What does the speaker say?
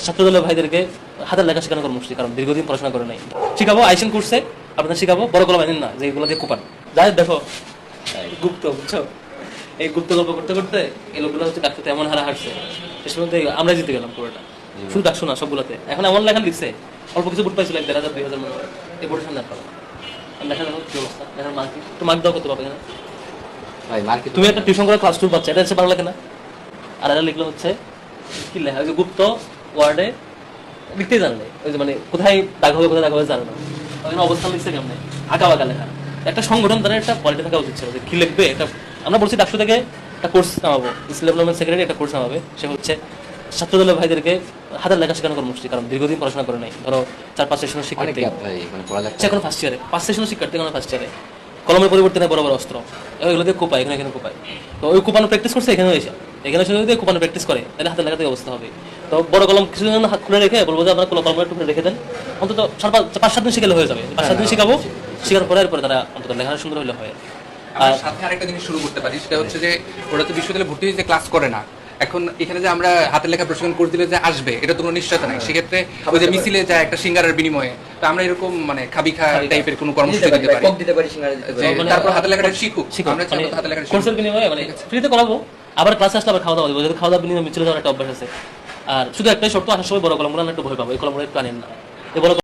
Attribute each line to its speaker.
Speaker 1: ছাত্রদলের ভাইদেরকে হাতের লেখা শেখানো কর্মসূচি, কারণ দীর্ঘদিন পড়াশোনা করে নাই। শিখাবো আইসেন কোর্সে, আপনাদের শিখাবো বড় কলম আনেন না, যে এগুলো দিয়ে কোপান। যাই দেখো গুপ্ত, বুঝছো, এই গুপ্ত গল্প করতে করতে এই লোকগুলো হচ্ছে ডাকতে এমন হারা হারছে, শেষ পর্যন্ত আমরা জিতে গেলাম পুরোটা। শুধু ডাকছো না সবগুলোতে, এখন এমন লেখা লিখছে, অল্প কিছু বুট পাইছিল 1,500 2,000 মতো, এই বোর্ডের সামনে পাবো লেখা। দেখো কি অবস্থা, লেখার মার্ক একটু মার্ক দাও করতে পারবে না ভাই। তুমি একটা টিউশন করে ক্লাস 2 বাচ্চা, এটা হচ্ছে বাংলা লেখা না, আর এটা লিখলো হচ্ছে কি লেখা, ওই যে গুপ্ত ওয়ার্ডে লিখতেই জানলে, ওই যে মানে কোথায় দাগ হবে কোথায় দাগ হবে জানে না, ওই অবস্থান লিখছে কেমনে আঁকা বাঁকা লেখা। একটা সংগঠন তাদের একটা কোয়ালিটি থাকা উচিত ছিল যে কি লিখবে। একটা আমরা বলছি ডাকসু থেকে একটা কোর্স নামাবো, স্কিল ডেভেলপমেন্ট সেক্রেটারি একটা কোর্স নামাবে, সে হচ্ছে ছাত্রদলের ভাইদেরকে হাতের লেখা শেখানো কর্মসূচি, কারণ দীর্ঘদিন পড়াশোনা করে নাই। ধরো 4-5 সেশনের শিক্ষার্থী, সে এখন ফার্স্ট ইয়ারে, 5 সেশনের শিক্ষার্থী এখন ফার্স্ট ইয়ারে, কলমের পরিবর্তে নেয় বড় বড় অস্ত্র, ওইগুলো দিয়ে কোপায়, এখানে কোপায়। তো ওই কোপানো প্র্যাকটিস করছে এখানে এসে, এখানে এসে যদি কোপানো প্র্যাকটিস করে তাহলে হাতের লেখাতে অবস্থা হবে। তো বড় কলম কিছুদিন হাত খুলে রেখে বলবো যে আপনার কলম একটু রেখে দেন, অন্তত 5-7 দিন শিখালে হয়ে যাবে। 5-7 দিন শিখাবো, শেখার পরে এরপরে তারা অন্তত লেখাটা সুন্দর হলে হয়।
Speaker 2: আর সাথে আরেকটা জিনিস শুরু করতে পারি, সেটা হচ্ছে যে ওরা তো বিশ্ববিদ্যালয়ে ভর্তি হয়ে যে ক্লাস করে না, এখন এখানে যে আমরা হাতের লেখা প্রশিক্ষণ কোর্স দিলে যে আসবে এটা তো কোনো নিশ্চয়তা নাই। সেক্ষেত্রে ওই যে মিছিলে যায় একটা সিঙ্গারের বিনিময়ে, তো আমরা এরকম মানে খাবিখা টাইপের কোনো কর্মসূচি দিতে পারি, তারপর হাতের লেখাটা শিখুক, আমরা চাইবো হাতের লেখাটা
Speaker 1: কোর্সের বিনিময়ে মানে ফ্রিতে করাবো, আবার ক্লাসে আসলে আবার খাওয়া দাওয়া দিব, যদি খাওয়া দাওয়া বিনিময়ে মিছিলে যাওয়ার একটা অভ্যাস আছে। আর শুধু একটাই শর্ত, আসার সময় বড় কলমগুলো একটু ভয় পাবো, এই কলমগুলো একটু আনেন না, এই বড়